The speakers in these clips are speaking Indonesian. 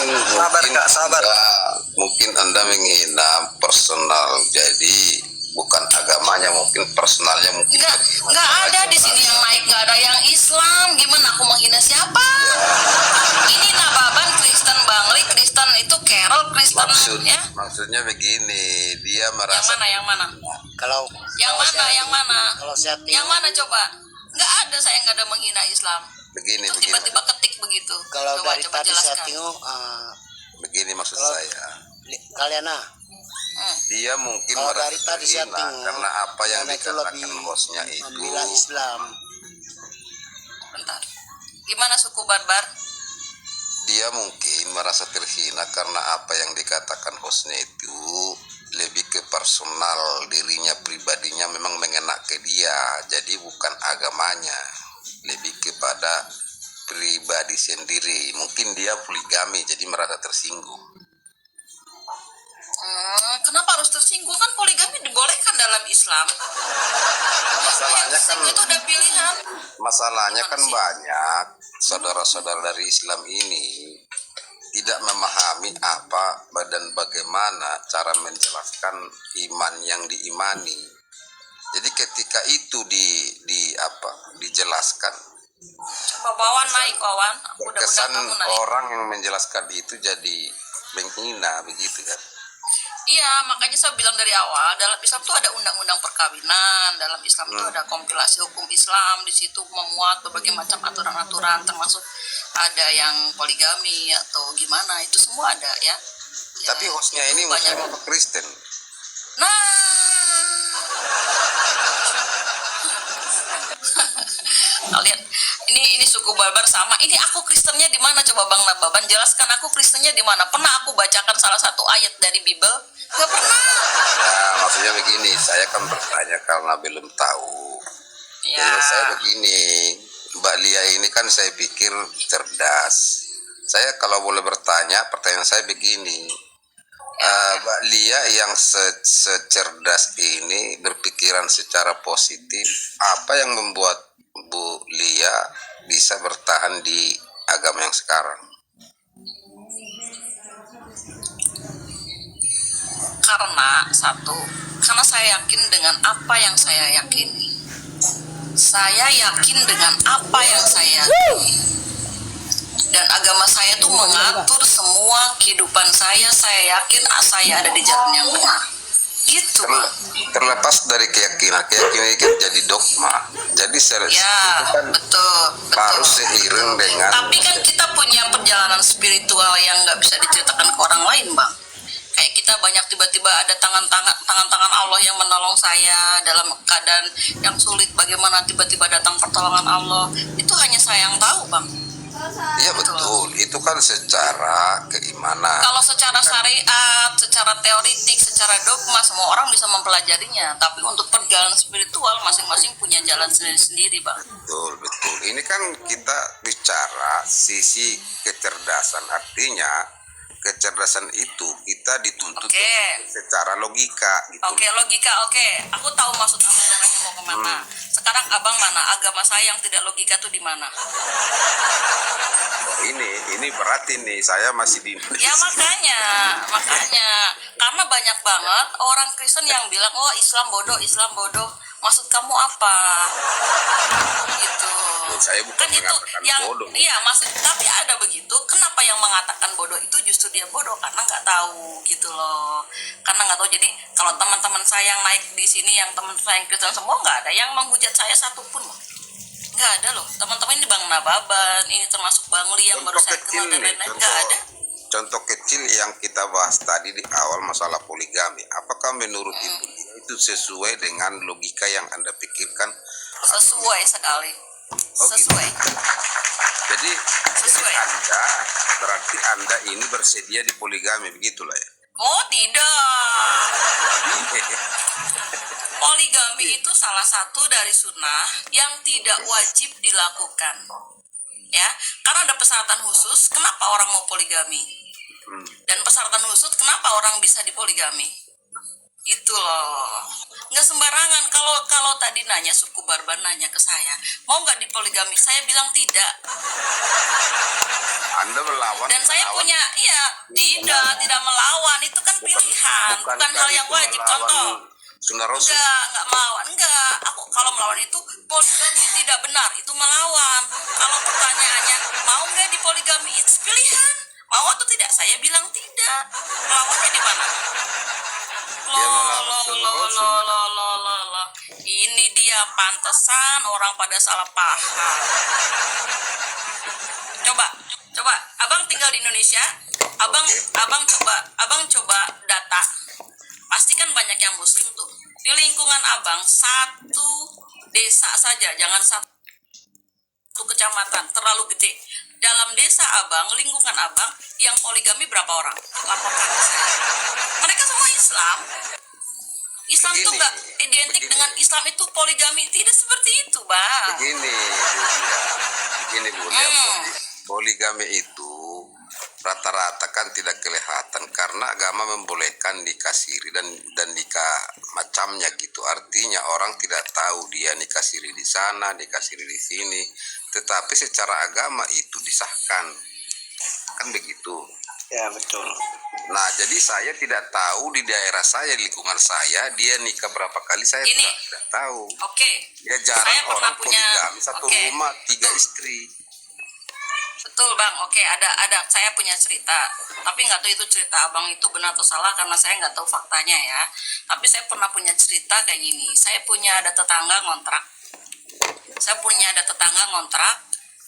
Sabar Kak, sabar. Mungkin Anda menghina personal, jadi bukan agamanya, mungkin personalnya mungkin. Nggak ada di sini yang naik, nggak ada yang Islam. Gimana aku menghina siapa? Ini Nababan Kristen Bangli, Kristen itu Carol Kristen. Maksudnya begini, dia merasa. Yang mana? Kalau Yang mana? Kalau saya Yang mana coba? Nggak ada, saya nggak ada menghina Islam. Begini. Tiba-tiba ketik begitu. Kalau coba dari tadi jelaskan. saya tengok begini maksud saya. Kalian Dia mungkin kalau merasa dari tadi saya terhina tengok karena apa yang itu dikatakan lebih bosnya itu. membela Islam. Bentar. Gimana suku barbar? Dia mungkin merasa terhina karena apa yang dikatakan hostnya itu lebih ke personal, dirinya pribadinya memang mengena ke dia, jadi bukan agamanya, lebih kepada pribadi sendiri. Mungkin dia poligami jadi merasa tersinggung. Kenapa harus tersinggung? Kan poligami dibolehkan dalam Islam. Masalahnya kan itu udah pilihan. Masalahnya kan banyak saudara-saudara dari Islam ini tidak memahami apa dan bagaimana cara menjelaskan iman yang diimani. Jadi ketika itu dijelaskan, coba Wawan naik, Wawan. Kesan orang yang menjelaskan itu jadi menghina begitu kan. Iya, makanya saya bilang dari awal, dalam Islam itu ada undang-undang perkawinan, dalam Islam itu ada kompilasi hukum Islam, di situ memuat berbagai macam aturan-aturan, termasuk ada yang poligami atau gimana, itu semua ada ya. Tapi hostnya ini Muslim atau Kristen? Nah, kalian ini suku barbar sama. Ini aku Kristennya di mana? Coba Bang Nababan jelaskan, aku Kristennya di mana? Pernah aku bacakan salah satu ayat dari Bible? Gak pernah. Nah, maksudnya begini, saya kan bertanya karena belum tahu. Ya. Jadi saya begini, Mbak Lia ini kan saya pikir cerdas. Saya kalau boleh bertanya, pertanyaan saya begini. Mbak Lia yang secerdas ini berpikiran secara positif, apa yang membuat Bu Lia bisa bertahan di agama yang sekarang? Karena saya yakin dengan apa yang saya yakini. Saya yakin dengan apa yang saya yakini. Dan agama saya itu mengatur semua kehidupan saya. Saya yakin saya ada di jalan yang benar. Gitu. Terlepas dari keyakinan itu jadi dogma. Jadi ya, kan betul. harus seiring dengan. Tapi kan kita punya perjalanan spiritual yang nggak bisa diceritakan ke orang lain, Bang. Kayak kita banyak tiba-tiba ada tangan-tangan Allah yang menolong saya dalam keadaan yang sulit. Bagaimana tiba-tiba datang pertolongan Allah, itu hanya saya yang tahu, Bang. Iya betul, itu kan secara keimanan. Kalau secara syariat, secara teoritik, secara dogma, semua orang bisa mempelajarinya. Tapi untuk perjalanan spiritual, masing-masing punya jalan sendiri-sendiri, Bang. Betul. Ini kan kita bicara sisi kecerdasan, artinya kecerdasan itu kita dituntut secara logika gitu. Logika. Aku tahu maksud abang orangnya mau kemana. Sekarang abang mana? Agama saya yang tidak logika tuh di mana? Ini berat ini, saya masih di. Ya makanya. Karena banyak banget orang Kristen yang bilang, oh Islam bodoh. Maksud kamu apa? Gitu. Saya bukan kan mengatakan yang, bodoh. Iya, tapi ada begitu. Kenapa yang mengatakan bodoh itu justru dia bodoh? Karena nggak tahu gitu loh. Karena nggak tahu. Jadi kalau teman-teman saya yang naik di sini, yang teman saya yang Kristen semua, nggak ada yang menghujat saya satupun loh. Nggak ada loh. Teman-teman ini Bang Nababan, ini termasuk Bang Li yang baru saya kenal dan lain-lain, nggak ada. Contoh kecil yang kita bahas tadi di awal masalah poligami, apakah menurut Ibu itu sesuai dengan logika yang Anda pikirkan? Sesuai sekali. Sesuai. Gitu. Jadi berarti Anda ini bersedia di poligami, begitulah ya? Oh tidak. Poligami itu salah satu dari sunnah yang tidak wajib dilakukan. Ya, karena ada persyaratan khusus kenapa orang mau poligami. Dan persyaratan khusus kenapa orang bisa dipoligami. Itu loh. Nggak sembarangan. Kalau tadi nanya, suku Barbar nanya ke saya, mau nggak dipoligami? Saya bilang tidak. Anda melawan. Dan saya melawan. punya, iya, tidak melawan. Itu kan pilihan, bukan hal yang wajib. Contoh, Sunnah Rasul. enggak melawan, enggak. Aku kalau melawan itu poligami tidak benar, itu melawan. Kalau pertanyaannya mau nggak dipoligami, itu pilihan. Mau atau tidak? Saya bilang tidak. Melawannya di mana? Loh. Ini dia pantesan orang pada salah paham. Coba, abang tinggal di Indonesia, abang coba data. Pasti kan banyak yang muslim tuh. Di lingkungan abang, satu desa saja, jangan satu kecamatan, terlalu gede. Dalam desa abang, lingkungan abang, yang poligami berapa orang? Laporkan ke saya. Mereka semua Islam. Islam itu nggak identik dengan Islam itu poligami, tidak seperti itu, Bang. Begini Bu Lia, poligami itu rata-rata kan tidak kelihatan karena agama membolehkan nikah siri dan nikah macamnya gitu. Artinya orang tidak tahu dia nikah siri di sana, nikah siri di sini. Tetapi secara agama itu disahkan, kan begitu. Ya betul. Nah, jadi saya tidak tahu di daerah saya, di lingkungan saya, dia nikah berapa kali saya tidak tahu. Oke. Ya jarang Saya pernah orang punya- poligami satu rumah 3 istri. Betul, Bang. Oke, ada saya punya cerita. Tapi nggak tahu itu cerita abang itu benar atau salah karena saya nggak tahu faktanya ya. Tapi saya pernah punya cerita kayak gini. Saya punya ada tetangga ngontrak.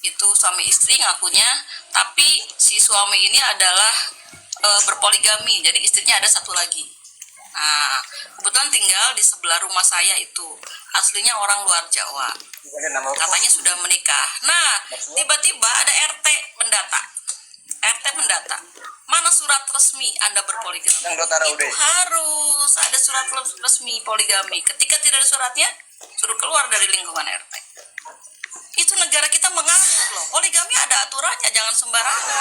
Itu suami istri ngakunya, tapi si suami ini adalah berpoligami. Jadi istrinya ada satu lagi. Nah, kebetulan tinggal di sebelah rumah saya itu. Aslinya orang luar Jawa. Katanya sudah menikah. Nah, tiba-tiba ada RT mendata. Mana surat resmi Anda berpoligami? Itu harus ada surat resmi poligami. Ketika tidak ada suratnya, suruh keluar dari lingkungan RT. Itu negara kita mengatur loh. Poligami ada aturannya, jangan sembarangan.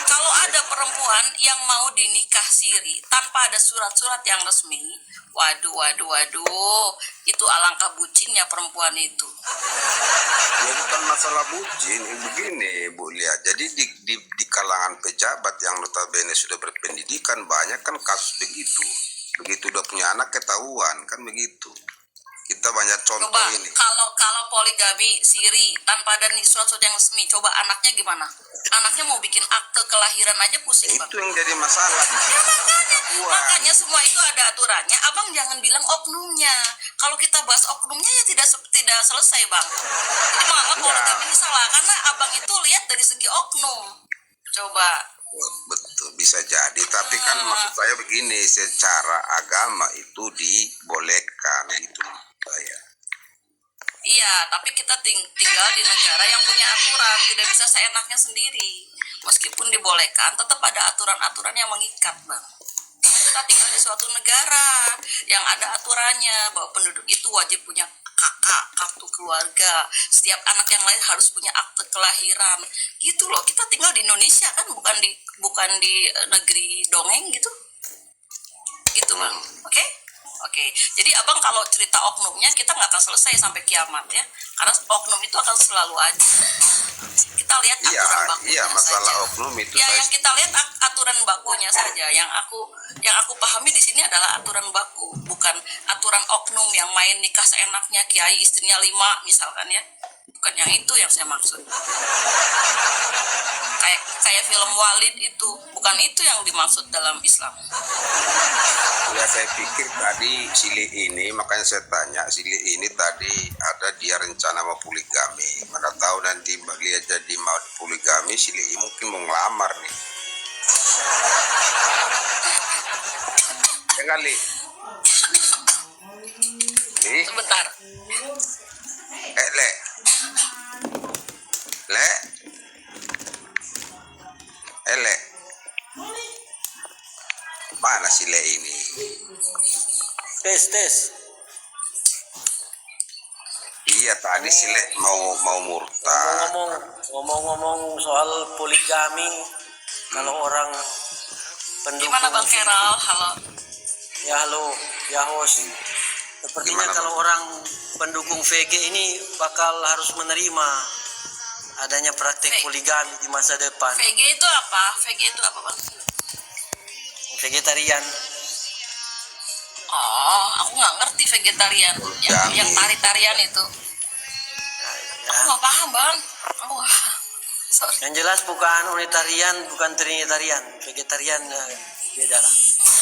Kalau ada perempuan yang mau dinikah siri tanpa ada surat-surat yang resmi, waduh, itu alangkah bucinnya perempuan itu. Ya bukan masalah bucin, begini Bu Lia. Jadi di kalangan pejabat yang notabene sudah berpendidikan banyak kan kasus begitu. Begitu udah punya anak ketahuan kan begitu. Kita banyak contoh Coba ini. kalau poligami siri tanpa ada surat-surat yang resmi, coba anaknya gimana? Anaknya mau bikin akte kelahiran aja pusing, Bang. Itu yang jadi masalah di Ya situ. makanya semua itu ada aturannya. Abang jangan bilang oknumnya. Kalau kita bahas oknumnya ya tidak selesai, Bang. Jadi menganggap poligami ini salah karena abang itu lihat dari segi oknum. Coba. Betul, bisa jadi. Tapi kan maksud saya begini, secara agama itu dibolehkan gitu saya. Iya, tapi kita tinggal di negara yang punya aturan, tidak bisa seenaknya sendiri. Meskipun dibolehkan, tetap ada aturan-aturan yang mengikat, Bang. Kita tinggal di suatu negara yang ada aturannya bahwa penduduk itu wajib punya kakak, kartu keluarga. Setiap anak yang lain harus punya akte kelahiran. Gitu loh. Kita tinggal di Indonesia kan, bukan di negeri dongeng gitu. Gitu, Bang. Oke. Jadi abang kalau cerita oknumnya kita nggak akan selesai sampai kiamat ya, karena oknum itu akan selalu ada. Kita lihat aturan bakunya Iya, masalah saja. oknum itu Ya, yang kita lihat aturan bakunya saja. Yang aku pahami di sini adalah aturan baku, bukan aturan oknum yang main nikah seenaknya, kiai istrinya 5 misalkan ya. Bukan yang itu yang saya maksud. Kayak film Walid itu, bukan itu yang dimaksud dalam Islam. ya saya pikir tadi Sili ini, makanya saya tanya, Sili ini tadi ada dia rencana mau poligami. Mana tahu nanti Mbak Lia jadi mau poligami, Sili ini mungkin mau ngelamar nih. Ya kali. Sebentar. Le. Mana si Le ini? Tes. Iya tadi si Le mau murtad. Ngomong-ngomong soal poligami, kalau orang pendukung Gimana Bang Keral? Halo. Ya halo, ya host. Sepertinya Gimana, kalau Bang? orang pendukung VG ini bakal harus menerima adanya praktek V- poligami di masa depan. VG itu apa? VG itu apa, Bang? Vegetarian. Oh, aku nggak ngerti vegetarian. Yang tari-tarian itu. Ya. Aku nggak paham, Bang. Oh, sorry. Yang jelas bukan unitarian, bukan trinitarian. Vegetarian beda lah.